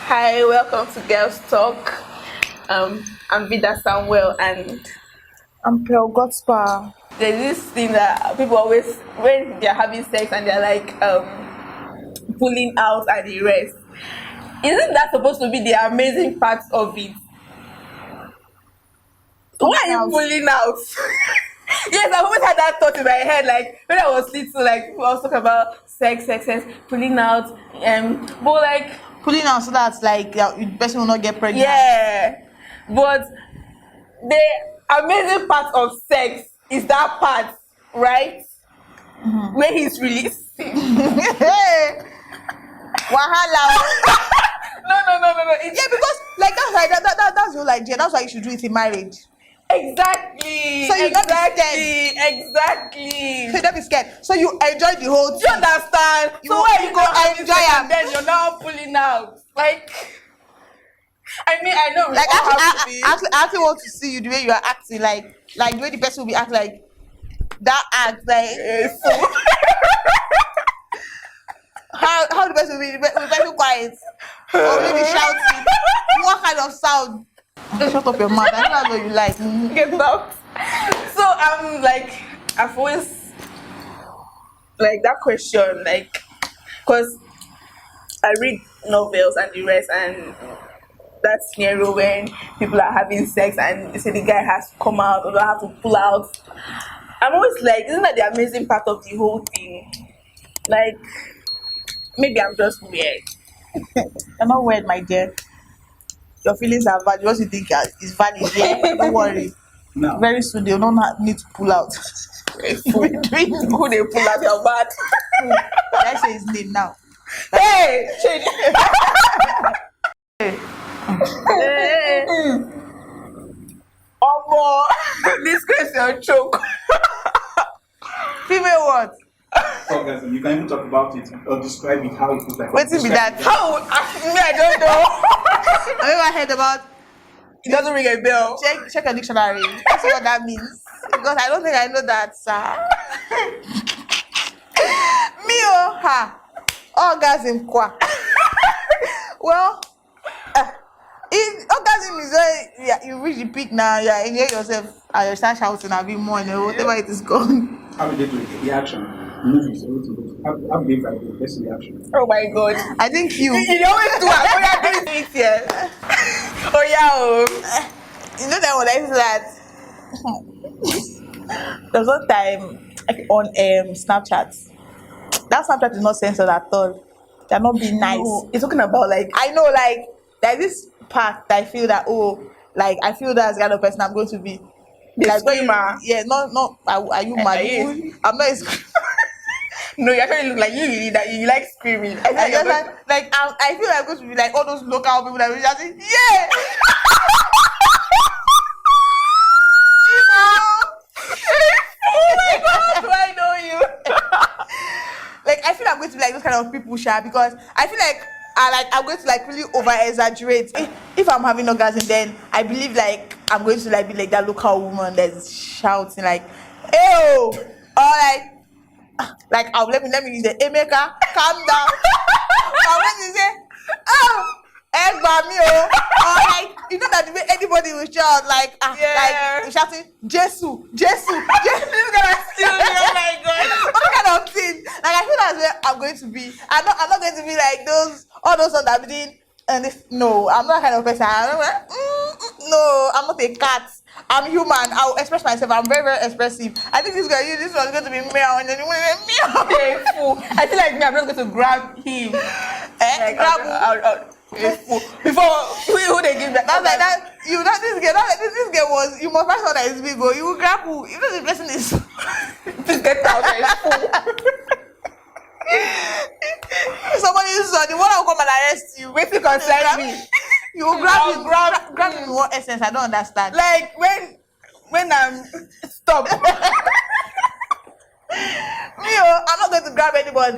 Hi, welcome to Girls Talk. I'm Vida Samuel, and I'm Pearl Godspa. there's this thing that people always, when they're having sex and they're like pulling out and the rest. Isn't that supposed to be the amazing part of it? Why are you pulling out? Yes, I've always had that thought in my head. Like when I was little, like people always talk about sex, pulling out, but like Pulling out so that like the person will not get pregnant. yeah, but the amazing part of sex is that part, right? Where he's releasing. Hey, wahala. No. Yeah, because like that's like that's your like that's why you should do it in marriage. Exactly. So you don't be exactly. So you don't be scared. So you enjoy the whole Do you thing. understand? You So why you go go having enjoy sex am. and then you're now pulling out? Like, I mean, I know we Like all actually, have to be. I actually want to see you the way you are acting, like the way the person will be acting, like that act, like So, how the person will be the person quiet or maybe shouting. What kind of sound? Just shut up your mouth. I know that's what you like. get out. So I'm like, I've always like that question, like, because I read novels and the rest, and that scenario when people are having sex and they say the guy has to come out or they have to pull out. I'm always like, isn't that the amazing part of the whole thing? Like, maybe I'm just weird. You're not weird, my dear. Your feelings are valid. What you think is valid, yeah. Don't worry. No. Very soon they'll not need to pull out. Who they pull out your butt? Let's say his name now. Hey, change. Omo, this question choke. Female what? Orgasm. You can even talk about it or describe it how it feels like. Wetin be that? How? I don't know. I never heard about. It doesn't ring a bell. Check your dictionary. Let's see what that means. Because I don't think I know that, sir. Me oh ha. Orgasm kwa. Well, orgasm is when you reach the peak now, you enjoy yourself and you start shouting and be more, whatever it is gone. How do they do it? The action, movies, everything. How do they vibrate? Let's see the action. Oh my god. I think You always do it. When you're doing it here. Oh yeah. Oh. you know that when I said that there was one time on Snapchat. That Snapchat is not censored at all. They're not being nice. No, it's talking about like I know, like there's this part that I feel that like I feel that's the kind of person I'm going to be. the Like screamer. yeah, not are you mad? Yes. I'm not a screamer. No, you actually look like you that you like screaming. I I think you're just going- like I feel like I'm going to be like all those local people that will just say, yeah. Oh my god, do I know you? Like I feel I'm going to be like those kind of people, Sha, because I feel like I'm going to like really over exaggerate. If I'm having orgasm, then I believe like I'm going to like be like that local woman that's shouting like, "Ew!" or like I'll let me use the Emeka, calm down. Or when you say, "Oh, egg me," or like you know that the way anybody will shout like Yeah. like shouting Jesus. This gonna kill me. Oh my god. What kind of thing? Like I feel that's where I'm going to be. I'm not going to be like all those ones that be doing. And no, I'm not that kind of person. I'm like, no, I'm not a cat. I'm human. I'll express myself. I'm very, very expressive. I think this one's going to be meow, and then you want to meow. Okay, fool. I feel like me, I'm just going to grab him. Like, Grab fool. Before who they give that? That's like that. You know this girl was. You must find someone that is big. Or you will grab who? If the person is. Please get out there, fool. Somebody is the one that will come and arrest you. Wait to concern me. You will grab him in what essence? I don't understand. Like when I'm stop. I'm not going to grab anybody.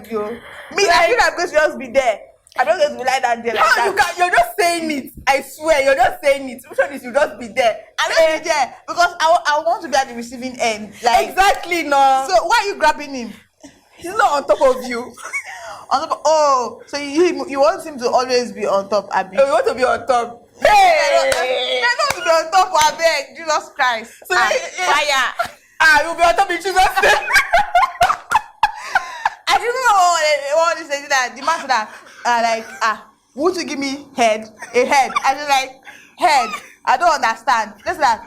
Me, I feel I'm going to just be there. I'm not going to be like that there. Like How that. you can? You're just saying it. I swear, you're just saying it. Which one is you just be there? I'm not be there because I want to be at the receiving end. Like Exactly, no. so, why are you grabbing him? He's not on top of you. On top. Oh, so you want him to always be on top, Abby? Oh, you want to be on top. Hey! I don't want to be on top. I beg, Jesus Christ. So Fire. you'll be on top in Jesus' name. I didn't know what they say that the man said that would you give me a head? I was like, head. I don't understand. That's that.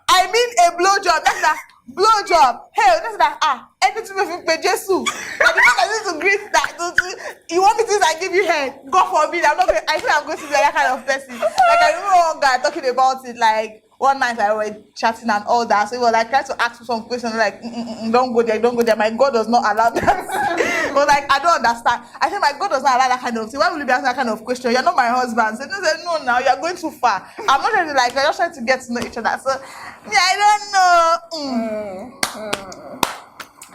I mean a blowjob. That's that. Blowjob. Hey, that's that. Anything with you, Jesus. But the man that needs to greet that. You want me to give you head? God forbid. I'm not. I think I'm going to be that kind of person. Like I remember one guy talking about it like. One night I was chatting and all that, so he was like trying to ask me some questions like, don't go there. My God does not allow that. But like I don't understand. I said my God does not allow that kind of thing. Why will you be asking that kind of question? You're not my husband. So he said, no, now you're going too far. I'm not trying to we're just trying to get to know each other. So yeah, I don't know.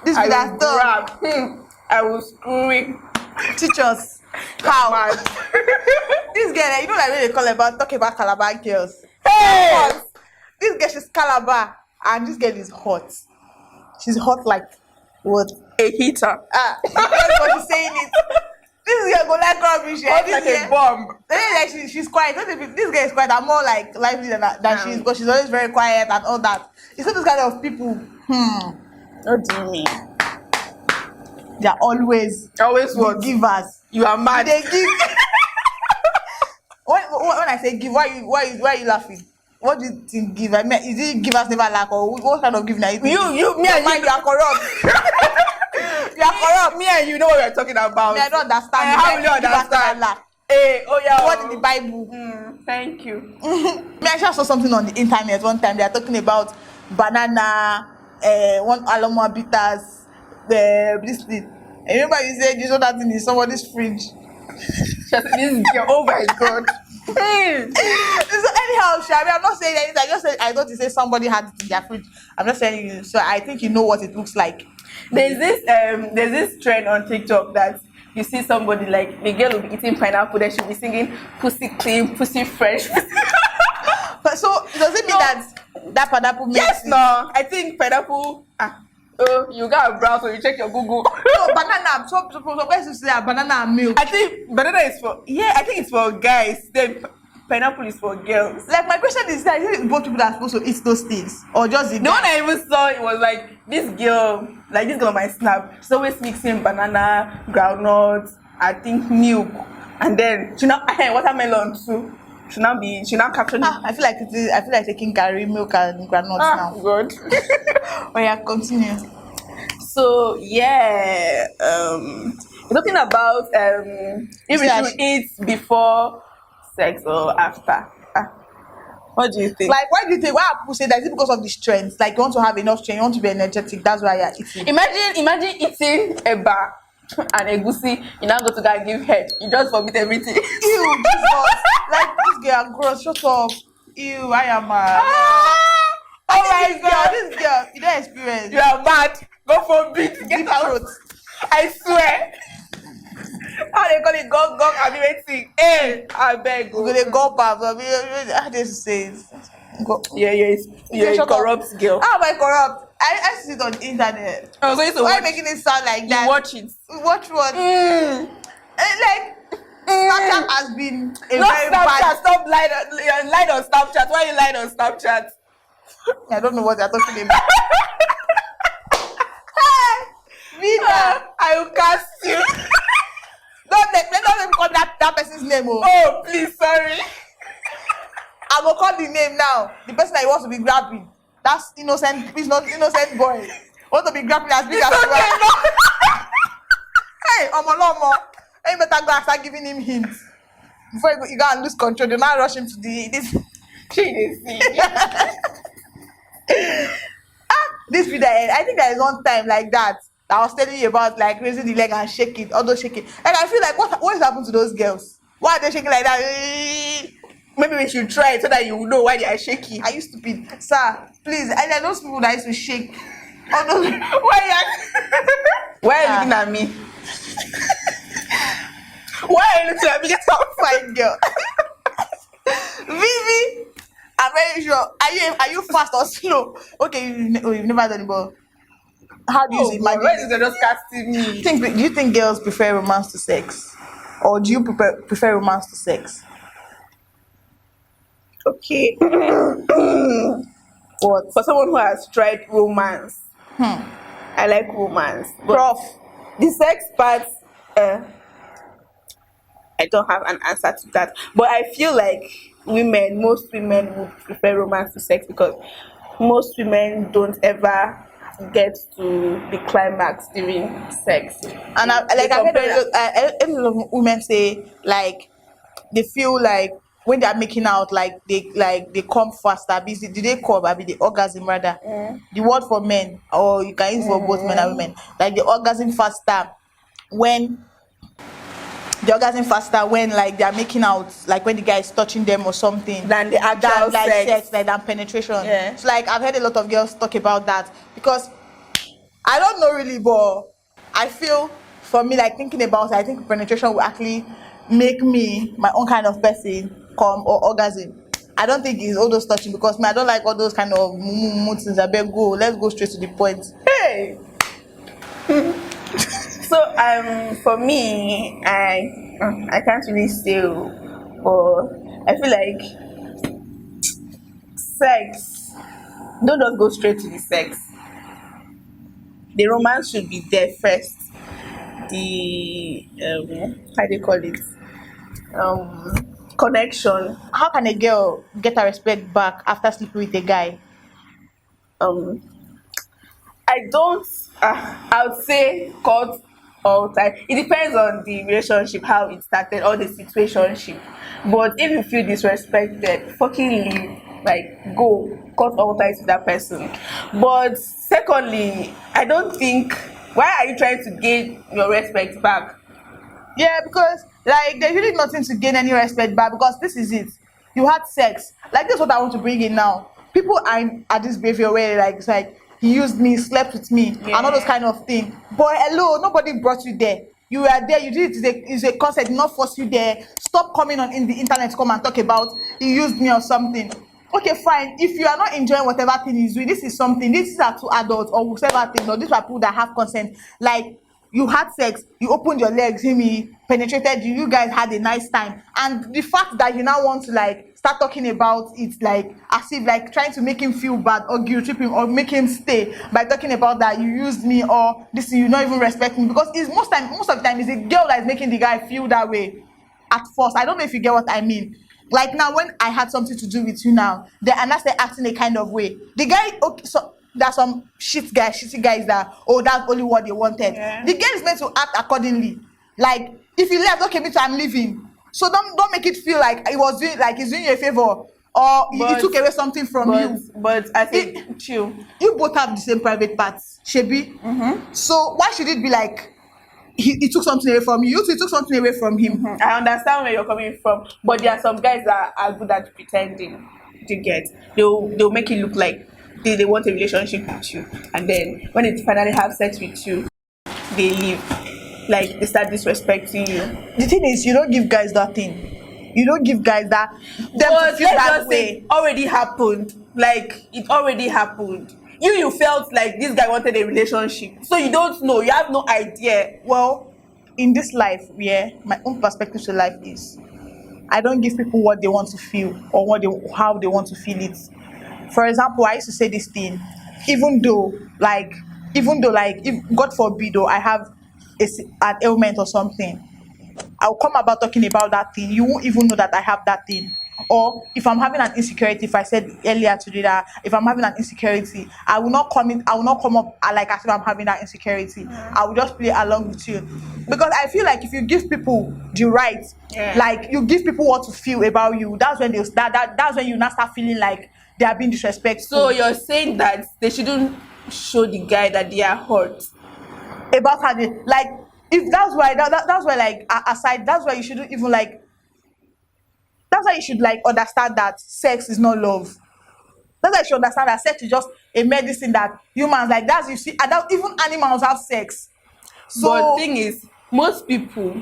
This I be that will stuff. grab. I will scream. Teach us how. This girl, you know like when they talk about Calabar girls. Hey! This girl, she's Calabar, and this girl is hot. She's hot like what? A heater. That's what she's saying it. This girl go like rubbish. Hot like a bomb. Like she's quiet. This girl is quiet. I'm more like lively than she is because she's always very quiet and all that. It's not this kind of people. What do you mean? They're always what? givers. You are mad. They give. when I say give, why are you laughing? What do you think give? I mean, is it givers never lack or what kind of giving are you? Me and you are corrupt. You are corrupt. Me and you know what we're talking about. I don't understand. How will you understand? Hey, What in the Bible? Thank you. Me, I just saw something on the internet one time. They are talking about banana, one aloma bitters, this thing. I remember you said you saw that thing in somebody's fridge. This girl, oh my God. So anyhow, Shabi, I'm not saying anything. I just said I thought you said somebody had it in their fridge. I'm just saying you. So I think you know what it looks like. There's this trend on TikTok that you see somebody like the girl will be eating pineapple, then she'll be singing "Pussy clean, pussy fresh." But so does it mean that pineapple makes Yes, no. I think pineapple. You got a browser, you check your Google. No, banana. So where's you say banana and milk? I think banana is for I think it's for guys. Then pineapple is for girls. Like my question is that is it both people that are supposed to eat those things or just the one I even saw it was like this girl on my snap. She's always mixing banana, groundnuts, I think milk, and then she now watermelon too. She now captured. I feel like taking curry, milk, and granules now. Good. Oh yeah, continue. So yeah, talking about if we should eat before sex or after. What do you think? Like, why people say that? Is it because of the strength? Like, you want to have enough strength, you want to be energetic. That's why you're eating. Imagine eating a bar and egusi, you now go to that give head. You just vomit everything. Ew, Jesus. Like, this girl, gross, shut up. Ew, I am mad. Oh my God. This girl, you don't experience. You are mad. Go for beat. Get out. I swear. How they call it? Gog, I'll be waiting. Hey, I beg. Go they go back. How they say it? Go. Yeah, you're a corrupt girl. How am I corrupt? I see it on the internet. Oh, so it's why are you making it sound like that? You watch it. Watch what? Like, Snapchat has been a Not very Snapchat. bad. Stop lying on Snapchat. Why are you lying on Snapchat? I don't know what they're talking about. Hey, Vida, I will cast you. don't let me call that person's name. Oh, please, sorry. I will call the name now. The person that he wants to be grabbing. That's innocent. He's not innocent boy. Want to be grabbing as big as you are. Hey, Omolomo. You better go and start giving him hints. Before you go and lose control, you now rush him to this. This video, I think there is one time like that I was telling you about, like raising the leg and shake it, all those shaking. Like I feel like what is happening to those girls? Why are they shaking like that? Maybe we should try it so that you will know why they are shaking. Are you stupid, sir? Please, and there are those people that used to shake. All those. Why are you looking at me? Why are you looking at me? Get out, fine girl. Vivi, I'm very sure. Are you fast or slow? Okay, you've never done it, but How do you Oh God, imagine why is it? it just casting me? Do you think girls prefer romance to sex, or do you prefer romance to sex? Okay. What? For someone who has tried romance, I like romance, but Prof. the sex part, uh, I don't have an answer to that. But I feel like most women would prefer romance to sex because most women don't ever get to the climax during sex. And They I've heard compare. a lot of women say like they feel like when they are making out like they come faster. Busy, do they come? I mean the orgasm rather. The word for men, or you can use for both men and women. Like the orgasm faster when like they are making out, like when the guy is touching them or something, Than the actual than like sex. sex, like than penetration. Yeah. So like I've heard a lot of girls talk about that because I don't know really, but I feel for me, like thinking about it, I think penetration will actually make me my own kind of person come or orgasm. I don't think it's all those touching because me, I don't like all those kind of things. I beg go, let's go straight to the point. Hey. So for me, I can't really say, but I feel like sex. Don't just go straight to the sex. The romance should be there first. The how do you call it? Connection. How can a girl get her respect back after sleeping with a guy? Um, I don't. I would say cut all time. It depends on the relationship, how it started, or the situationship. But if you feel disrespected, fucking leave. Like go, cut all ties with that person. But secondly, I don't think. Why are you trying to gain your respect back? Yeah, because like there's really nothing to gain any respect back because this is it. You had sex. Like this is what I want to bring in now. People are at this behavior where like it's like he used me, slept with me, and all those Yeah. kind of thing. But hello, nobody brought you there. You were there, you did it, it's a concept, did not force you there. Stop coming on in the internet to come and talk about he used me or something. Okay, fine. If you are not enjoying whatever thing he's doing, this is something, these are two adults or whatever thing, or these are people that have consent. Like you had sex, you opened your legs, he penetrated you, you guys had a nice time, and the fact that you now want to like start talking about it like as if like trying to make him feel bad or guilt trip him or make him stay by talking about that you used me or this you not even respect me, because it's most of the time it's a girl that is making the guy feel that way at first. I don't know if you get what I mean. Like now when I had something to do with you now, then and I start acting a kind of way, the guy, okay, so there's some shitty guys that, oh, that's only what they wanted. Yeah. The girl is meant to act accordingly. Like if you left, okay, me too, I'm leaving. So don't make it feel like it was doing like he's doing you a favor or he took away something from you. But I think chill. You both have the same private parts, shebi. So why should it be like he took something away from you? You too took something away from him. I understand where you're coming from, but there are some guys that are good at pretending. To get, they'll make it look like they want a relationship with you, and then when they finally have sex with you, they leave. Like they start disrespecting you. The thing is, you don't give guys that thing. You don't give guys that them But to feel let's that just way. say already happened. Like it already happened. You felt like this guy wanted a relationship, so you don't know. You have no idea. Well, in this life, yeah, my own perspective to life is I don't give people what they want to feel or how they want to feel it. For example, I used to say this thing, even though like if God forbid though I have an ailment or something, I'll come about talking about that thing. You won't even know that I have that thing. Or if I'm having an insecurity, if I said earlier today that if I'm having an insecurity, I will not come up like as if I'm having that insecurity. I will just play along with you. Because I feel like if you give people the right, Yeah. like you give people what to feel about you, that's when that's when you now start feeling like they are being disrespectful. So you're saying that they shouldn't show the guy that they are hurt. About how they like if that's why that's why like aside that's why you shouldn't even like that's why you should like understand that sex is not love. That's why you should understand that sex is just a medicine that humans like that's you see and that even animals have sex. So But thing is, most people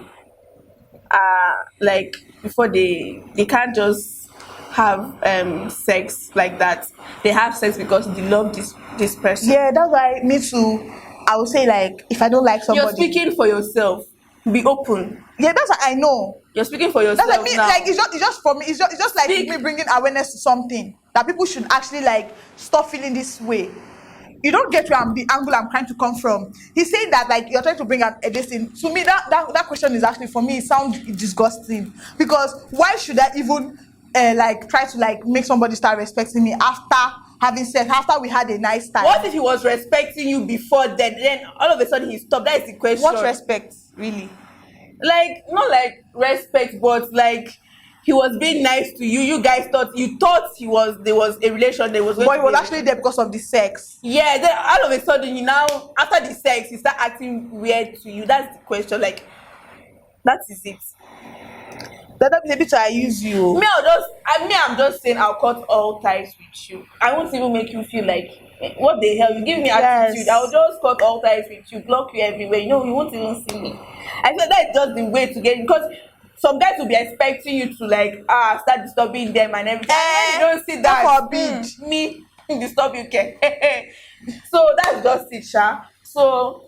are like before they can't just have sex like that. They have sex because they love this person. yeah, that's why me too. I would say like if I don't like You're somebody, speaking for yourself. Be open. yeah, that's what I know. You're speaking for That's like yourself me, now. like it's just for me. It's just like Speak. me bringing awareness to something that people should actually like stop feeling this way. You don't get where the angle I'm trying to come from. He's saying that like you're trying to bring a this in. To me, that question is actually for me it sounds disgusting because why should I even like try to like make somebody start respecting me after having sex after we had a nice time? What if he was respecting you before then all of a sudden he stopped? That is the question. What respect really? Like not like respect, but like he was being nice to you. You guys thought there was a relation. There was going But to he was be a actually there because of the sex. yeah. Then all of a sudden you now after the sex you start acting weird to you. That's the question. Like that is it. That maybe to I use you. I'm just saying I'll cut all ties with you. I won't even make you feel like what the hell you give me attitude. Yes. I'll just cut all ties with you, block you everywhere. You know you won't even see me. I feel that's just the way to get because some guys will be expecting you to like start disturbing them and everything. And when you don't see that, God forbid. Me disturb you can. So that's just it, Sha. So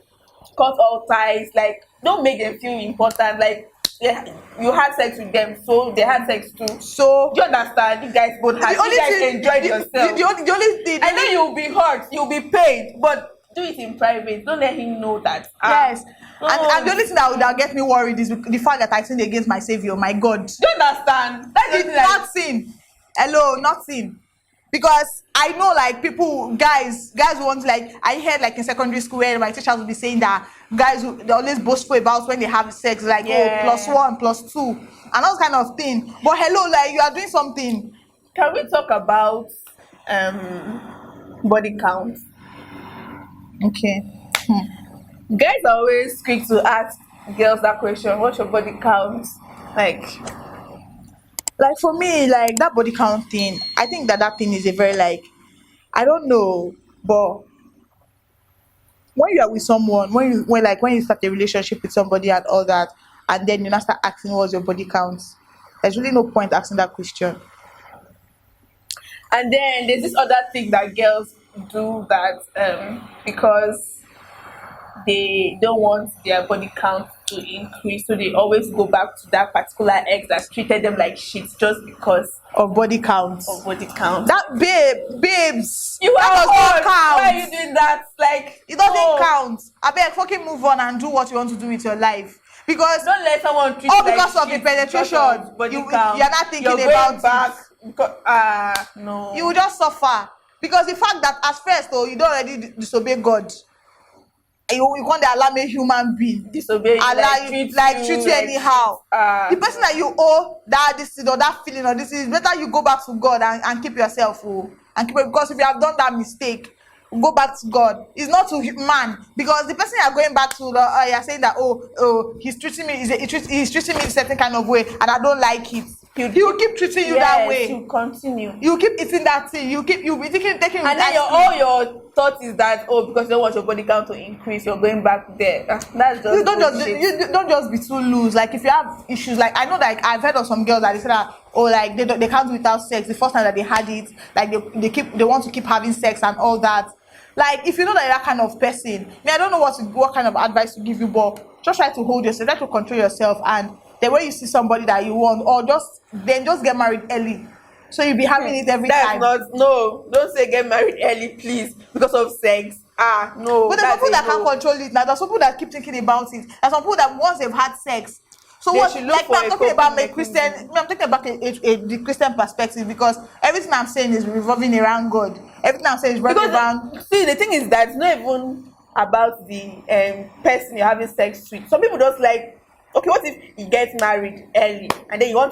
cut all ties. Like don't make them feel important. Like yeah, you had sex with them, so they had sex too. So Do you understand? You guys both had. You guys enjoyed yourself. The only thing. I know you'll be hurt, you'll be paid, but do it in private. Don't let him know that. Yes. No. And the only thing that get me worried is the fact that I sinned against my savior. My God. Do you understand? That's the It's thing. Like, not sin. Hello, not sin. Because I know like people, guys want like I heard like in secondary school where my teachers would be saying that guys they always boastful about when they have sex, like Yeah. oh +1, +2, and those kind of thing. But hello, like you are doing something. can we talk about body count? Okay. Guys are always quick to ask girls that question, what's your body count? Like for me, like that body count thing, I think that thing is a very like I don't know, but when you are with someone, when you start a relationship with somebody and all that, and then you now start asking what's your body count, there's really no point asking that question. And then there's this other thing that girls do that because they don't want their body count to increase, so they always go back to that particular ex that treated them like shit just because Of body count. of body count. That babes, You that are does not hot. count. Why are you doing that? Like It doesn't no. count. I beg, fucking move on and do what you want to do with your life. Because Don't let someone treat all you like because of the shit because penetration, of body count. you're not thinking You're going about it. back because no. You will just suffer. Because the fact that at first though you don't already disobey God, you can't allow a human being disobey you, allow you treat you anyhow. The treat, person that you owe that this is or that feeling or this is better you go back to God and keep yourself and keep it, because if you have done that mistake, go back to God. It's not to man, because the person you are going back to you're saying that he's treating me he's treating me a certain kind of way and I don't like it. He will keep treating you that way. You continue. You keep eating that thing. You'll be taking And then all your thought is that because you don't want your body count to increase, you're going back there. That's just you don't just be too loose. Like if you have issues, like I know like I've heard of some girls that they say that like they can't do without sex. The first time that they had it, like they want to keep having sex and all that. Like if you know that you're that kind of person, I don't know what kind of advice to give you, but just try to hold yourself, try to control yourself, and then when you see somebody that you want, or just get married early, so you'll be having it every time. Don't say get married early, please, because of sex. No. But there's some people that can't control it now. There's some people that keep thinking about it. There's some people that once they've had sex, so They what? should look Like for I'm a talking about coping my Christian. I'm talking about the Christian perspective, because everything I'm saying is revolving around God. Everything I'm saying is revolving around. See, the thing is that it's not even about the person you're having sex with. Some people just like, okay, what if you get married early and then you're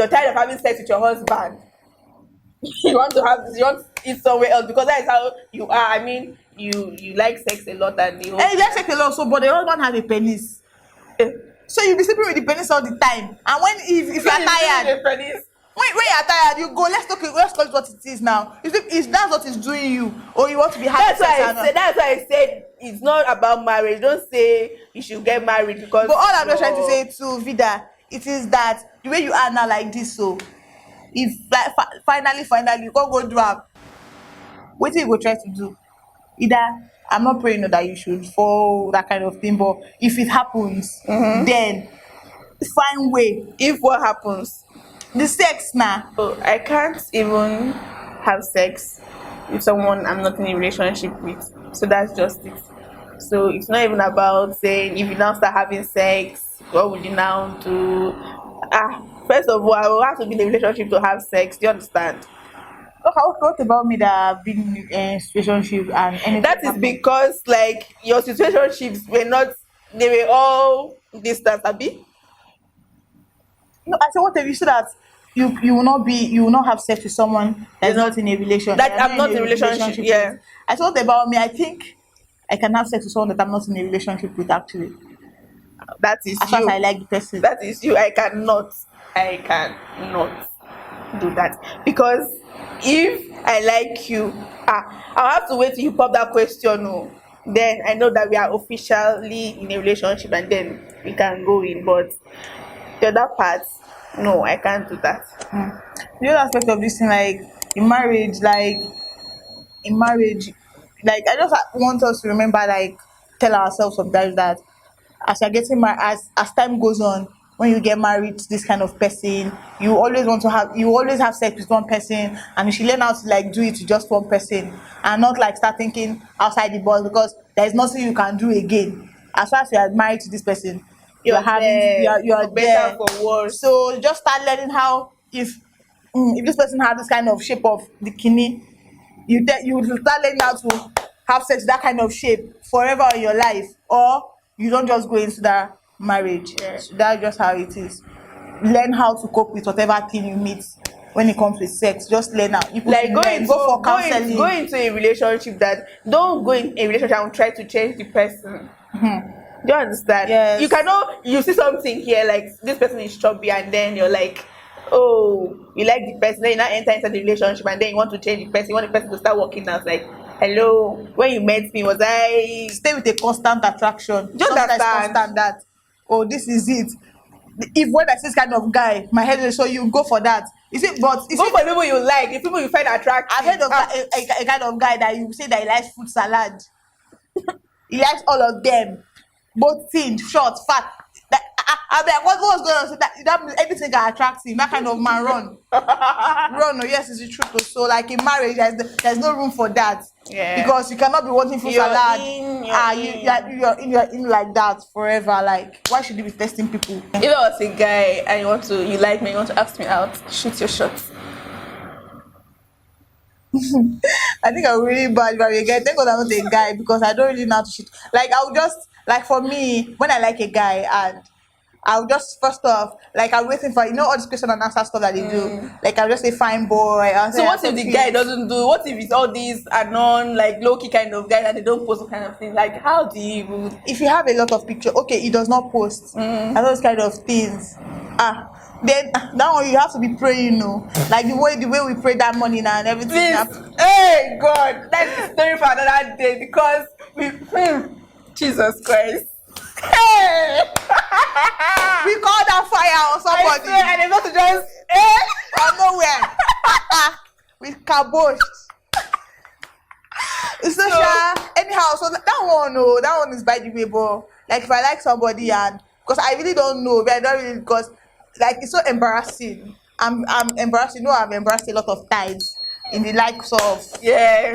tired of having sex with your husband? you want to eat somewhere else because that is how you are. I mean, you like sex a lot and the whole Hey, let's take a lot. So, but the husband has a penis. So you be sleeping with the penis all the time. And when if you're tired, when you're tired, you go. Let's call it what it is now. If that's what is doing you, or you want to be having that's sex. That's why I said it's not about marriage. Don't say you should get married because. But all I'm just trying to say to Vida, it is that the way you are now like this. So if like finally you can't go do am, what you go try to do? either I'm not praying that you should fall that kind of thing, but if it happens, then find way. If what happens, The sex now. oh, I can't even have sex with someone I'm not in a relationship with. So that's just it. So it's not even about saying if you now start having sex, what would you now do? First of all, I will have to be in a relationship to have sex. Do you understand? Okay, what about me that have been in a situationship and anything That is happen? because like your situationships were not, they were all distance, Abi. No, I said what if you say that you will not have sex with someone that's You're not in a relation. That you're I'm not in a relationship. Yeah. with. I said what about me? I think I can have sex with someone that I'm not in a relationship with actually. That is As far as you. I like the person. That is you. I cannot do that because if I like you, I'll have to wait till you pop that question. Oh, then I know that we are officially in a relationship, and then we can go in. But the other part, no, I can't do that. The other aspect of this thing, like in marriage, like I just want us to remember, like tell ourselves sometimes that as you're getting married, as time goes on, when you get married to this kind of person, you always have sex with one person, and you should learn how to like do it to just one person, and not like start thinking outside the box because there is nothing you can do again. As far as you are married to this person, You're there, you are for better, there. for worse. So just start learning how if this person has this kind of shape of the kidney, you will start learning how to have sex with that kind of shape forever in your life, or you don't just go into that marriage. Yeah. So that's just how it is. Learn how to cope with whatever thing you meet when it comes with sex. Just learn how you Like go for counseling. go into a relationship that don't go in a relationship and try to change the person. Do you understand? Yes. You cannot, you see something here like this person is chubby and then you're like, oh, you like the person, then you now enter into the relationship and then you want to change the person, you want the person to start working out. Like, hello, when you met me, was I Stay with a constant attraction. Just Something that's understand. constant that, oh, this is it. If when I see this kind of guy, my head will show you go for that. Is it? But is go it? for the people you like, the people you find attractive? I've heard of a kind of guy that you say that he likes fruit salad. He likes all of them, both thin, short, fat. That, I'm like, what's going on? So that means anything can attract him. That kind of man run. Run. Oh, yes, it's the truth. Oh. So, like in marriage, there's no room for that. Yeah. Because you cannot be wanting fruit You're salad. in, You're in like that forever. Like, why should you be testing people? If I was a guy and you like me, you want to ask me out, shoot your shot. I think I'm really bad if I'm a guy. Thank God I'm not a guy because I don't really know how to shoot. Like I'll just like for me, when I like a guy and I'll just first off, like I'm waiting for all this question and answer stuff that they do. Like I'll just say fine boy. I'll say, So what "I'm if the so guy cute." doesn't do? What if it's all these anon like low key kind of guy that they don't post the kind of thing? Like how do you even? If you have a lot of picture, okay, he does not post and those kind of things. Then that one you have to be praying, like the way we pray that morning and everything. Hey God, that's the story for another day because Jesus Christ. Hey, We call that fire on I somebody. swear, and it's not to just From nowhere. We kaboshed. So, anyhow, so that one is by the way, but like if I like somebody and because I really don't know, but I don't really because like it's so embarrassing. I'm embarrassed. I've embarrassed a lot of times in the likes of yeah.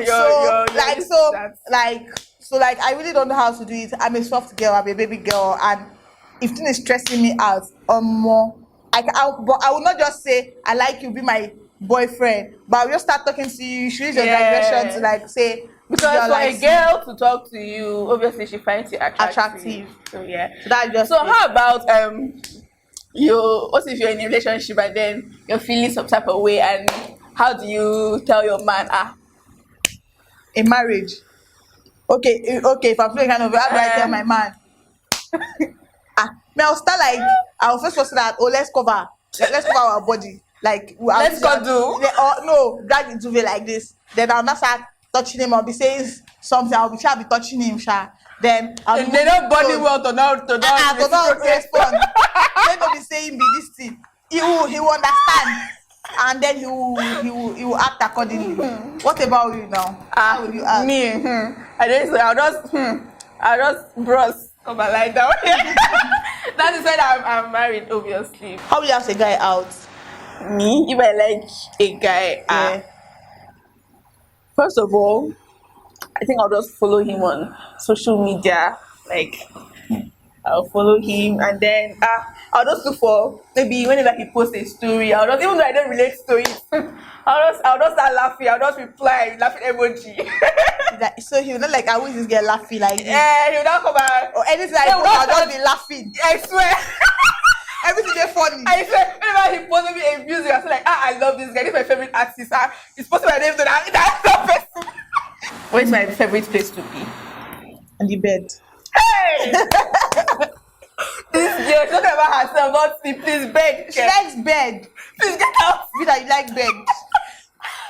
like I really don't know how to do it. I'm a soft girl. I'm a baby girl, and if thing is stressing me out, more, but I will not just say I like you, be my boyfriend, but I'll just start talking to you. You should use your digression to like say because for like a girl to talk to you, obviously she finds you attractive. So yeah. So that's just So how about what if you're in a relationship and then you're feeling some type of way and how do you tell your man a marriage? Okay, if I'm feeling kind of how do I tell my man? I'll start like I'll first say that let's cover our body like let's go do or no drag the duvet like this. Then I'll not start touching him. I'll be saying something. I'll be touching him. Then I'll be they don't body well to not respond. Then they'll be saying be this thing. He will understand, and then he will act accordingly. What about you now? How will you act? Me. I don't so I'll just bros come and lie down. That is when I'm married, obviously. How will you ask a guy out? Me, if I like a guy, Yeah. first of all, I think I'll just follow him on social media. Like I'll follow him and then I'll just look for maybe whenever he posts a story, I'll just even though I don't relate to it, I'll just start laughing, I'll just reply laughing emoji. So he will not like, I wish this girl laughing like this. Yeah, he'll not come out. Or anything like He will that, not I'll just be laughing. I swear. Everything is funny. I swear, whenever he posts me a music, I feel like, I love this guy. This is my favorite artist. He's posting my name to that person. Where's my favorite place to be? On the bed. Hey! This girl talking about herself, not sleep. Please beg. She likes bed. Please get out. Vida, you like bed.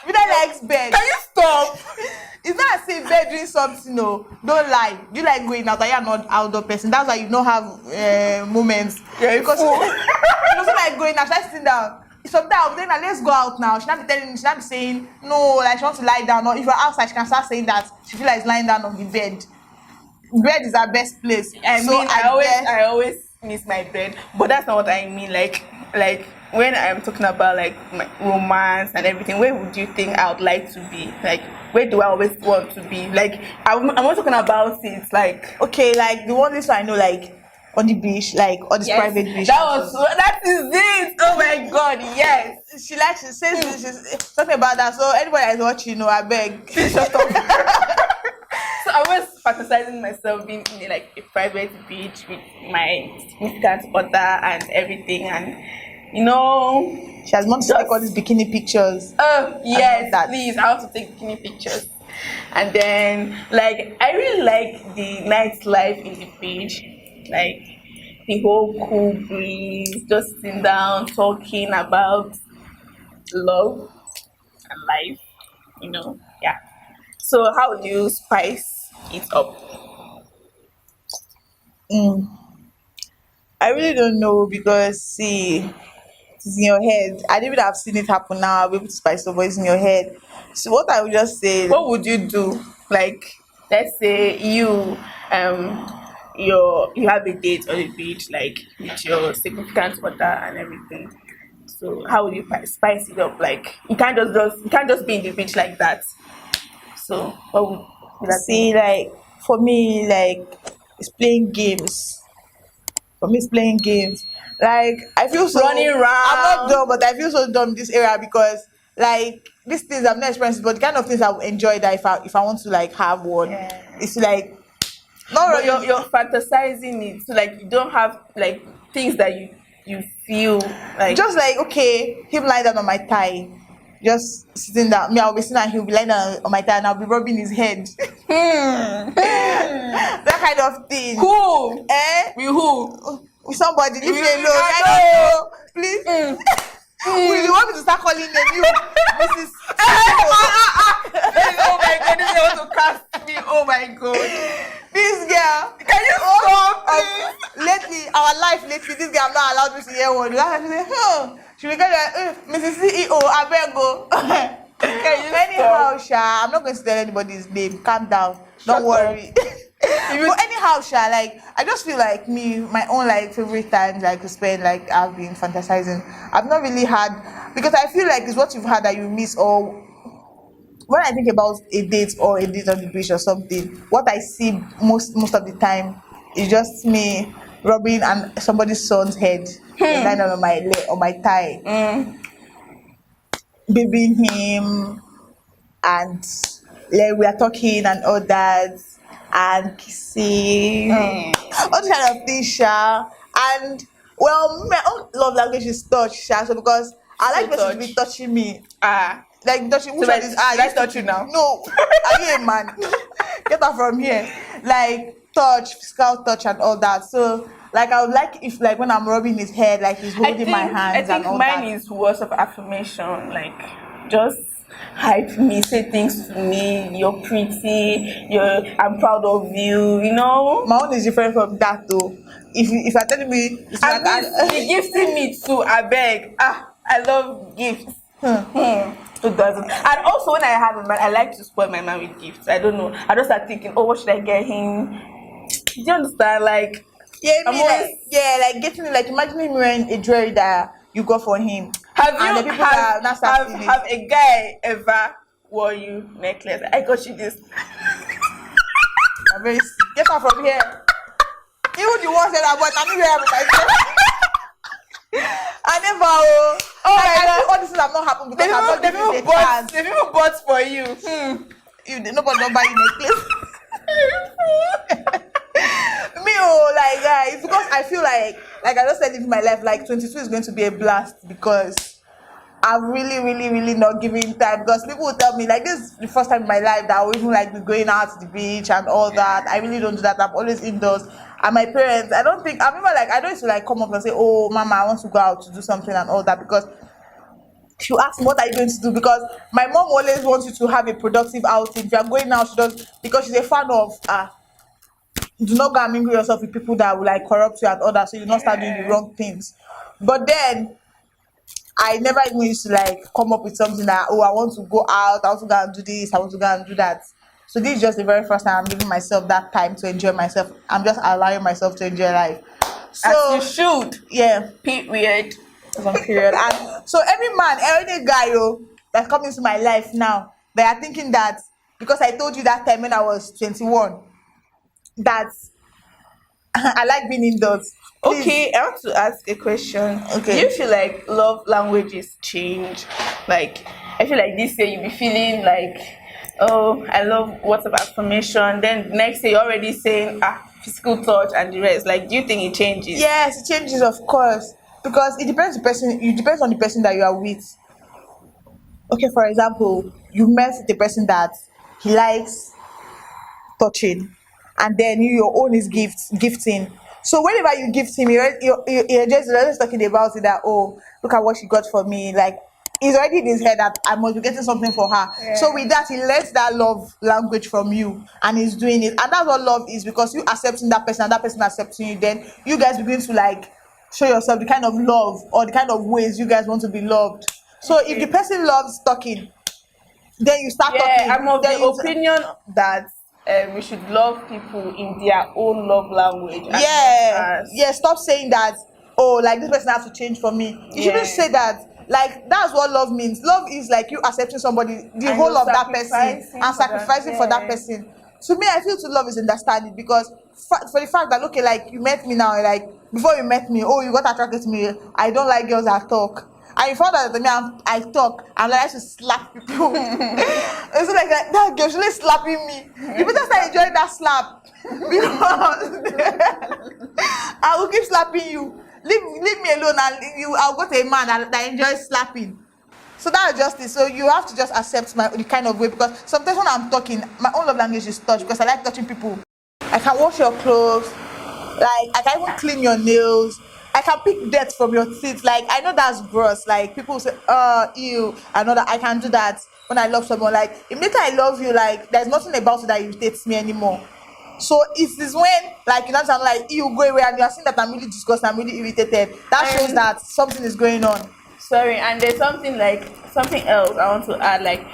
Vida likes bed. Can you stop? It's not as if bed doing something, no. Don't lie. You like going out, you're not outdoor person. That's why you don't have moments. Yeah, because she doesn't like going out. She's sitting down. Sometimes I'll be saying, let's go out now. She not be telling me, she not be saying, no, like she wants to lie down. Or if you're outside, she can start saying that she feel like it's lying down on the bed. Bed is our best place. I always miss my bed, but that's not what I mean. Like when I'm talking about like my romance and everything, where would you think I would like to be? Like where do I always want to be? Like I'm not talking about it. Like okay, like the one place I know, like on the beach, like on this private beach. That is it. Oh my god, yes. She likes. She says she's talking about that. So anybody that is watching, I beg. Shut up. So I was fantasizing myself being in like a private beach with my significant other and everything, and she has wanted to take all these bikini pictures. Oh yes, please! I want to take bikini pictures, and then like I really like the nightlife in the beach, like the whole cool breeze, just sitting down talking about love and life, yeah. So how do you spice it up? I really don't know because see, it's in your head. I didn't even have seen it happen now. I'll be able to spice up, but it's in your head. So what I would just say, What would you do? Like, let's say you you have a date on the beach, like with your significant other and everything. So how would you spice it up? Like you can't just be in the beach like that. So what would that see, like for me, like it's playing games. For me, it's playing games. Like I feel so Running around. I'm not dumb, but I feel so dumb in this area because like these things I've not experienced, but the kind of things I would enjoy that if I want to like have one, it's like not But really. you're fantasizing it, so like you don't have like things that you feel like Just like okay, him lying down on my thigh, just sitting down. Me, I'll be sitting and he'll be lying down on my thigh, and I'll be rubbing his head. That kind of thing. cool. With who? With somebody. Leave me With- alone. I I don't know. Please. You want me to start calling them? You, Mrs. Oh my god, this girl want to cast me. Oh my god. This girl. Can you stop, please? Lately, our life lately, this girl not allowed me to hear one. She say, she will get like, Mrs. CEO, I better go. Can you Anyhow, Sha, I'm not going to tell anybody's name. Calm down. Don't Shut worry. But anyhow, Sha, like I just feel like my own like favorite times like to spend like I've been fantasizing. I've not really had because I feel like it's what you've had that you miss or when I think about a date or a date on the beach or something, what I see most of the time is just me rubbing and somebody's son's head lying on my leg on my thigh, babying him, and like we are talking and all that, and kissing, all this kind of things, Sha. And well, my own love language is touch, Sha. So because I like person to be touching me. Like touching which So one is let's touch you now. no, are you a man? Get out from here. Like touch, physical touch and all that. So like I would like if like when I'm rubbing his head, like he's holding my hands I and think all mine that. is words of affirmation, like just hype me, say things to me. You're pretty. I'm proud of you. My own is different from that though. If you're telling me it's And like this, the gifting me too. I beg. I love gifts. It doesn't. And also, when I have a man, I like to spoil my man with gifts. I don't know. I just start thinking, oh, what should I get him? Do you understand? Like, Yeah, I'm me always. like getting like imagine him wearing a jewelry that you got for him. Have And you the people that now start seeing it. have a guy ever wore you necklace? I got you this. I'm very sick. Get out from here. Even the ones that I bought, I'm here with myself. I never. Oh my I God. think all this have not happened because I'm not The giving people the chance. the people bought for you. Nobody don't buy you necklace. Me, like guys, because I feel like I just said in my life, like 22 is going to be a blast because I'm really not giving time because people will tell me like this is the first time in my life that I will even like be going out to the beach and all that. I really don't do that. I'm always indoors. And my parents, I don't think I remember like I don't used to like come up and say, oh mama, I want to go out to do something and all that because she'll ask me what are you going to do because my mom always wants you to have a productive outing. If you're going out, she does because she's a fan of do not go and mingle yourself with people that will like corrupt you and all that so you not start doing the wrong things. But then I never even used to like come up with something that oh I want to go out, I want to go and do this, I want to go and do that. So this is just the very first time I'm giving myself that time to enjoy myself. I'm just allowing myself to enjoy life. So As you should. yeah, Period. that's on period. And so every guy that's coming into my life now, they are thinking that because I told you that time when I was 21 that I like being indoors. Please. Okay, I want to ask a question. Okay. Do you feel like love languages change? Like, I feel like this year you'll be feeling like, oh, I love words of affirmation. Then next year you're already saying, physical touch and the rest. Like, do you think it changes? Yes, it changes, of course, because it depends on the person that you are with. Okay, for example, you met the person that he likes touching, and then your own is gifting. So whenever you gift him, you're just always talking about it that oh look at what she got for me. Like it's already in his head that I must be getting something for her. Yeah. So with that, he learns that love language from you, and he's doing it, and that's what love is because you accepting that person and that person accepting you. Then you guys begin to like show yourself the kind of love or the kind of ways you guys want to be loved. So if the person loves talking, then you start talking. I'm of then the opinion that we should love people in their own love language. Yeah, stop saying that oh like this person has to change for me. You shouldn't say that. Like that's what love means. Love is like you accepting somebody, the And whole you're of that person, sacrificing and for that, sacrificing for that person. To me, I feel to love is understanding because for the fact that okay, like you met me now, like before you met me, oh you got attracted to me. I don't like girls that talk. And you found out that me I talk, I'm like I should slap people. It's like that girl, she's really slapping me. You better start enjoying that slap because I will keep slapping you. Leave me alone and I'll go to a man that enjoys slapping. So that's just it. So you have to just accept the kind of way because sometimes when I'm talking, my own love language is touch because I like touching people. I can wash your clothes, like I can even clean your nails. I can pick dirt from your teeth. Like I know that's gross. Like people say, ew. I know that I can do that when I love someone. Like immediately I love you, like there's nothing about you that irritates me anymore. So it is when like you know sound like you go away and you are seeing that I'm really disgusted, I'm really irritated. That shows that something is going on. Sorry, and there's something else I want to add. Like,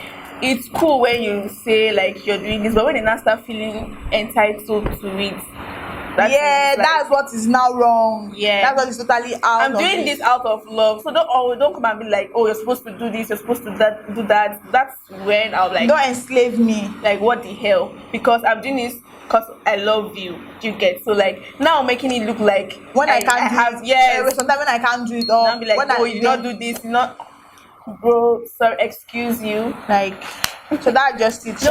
it's cool when you say like you're doing this, but when you now start feeling entitled to it, that's what is now wrong. Yeah, that's what is totally out. I'm doing this out of love, so don't come and be like, oh, you're supposed to do this, you're supposed to do that. That's when I'll like, don't enslave me. Like what the hell? Because I'm doing this because I love you. Do you get? So like now making it look like when I can't do it. Yes. Sometimes when I can't do it, or I'll be like, when oh, you did not do this, you not, bro. Sorry, excuse you. Like, so that just it.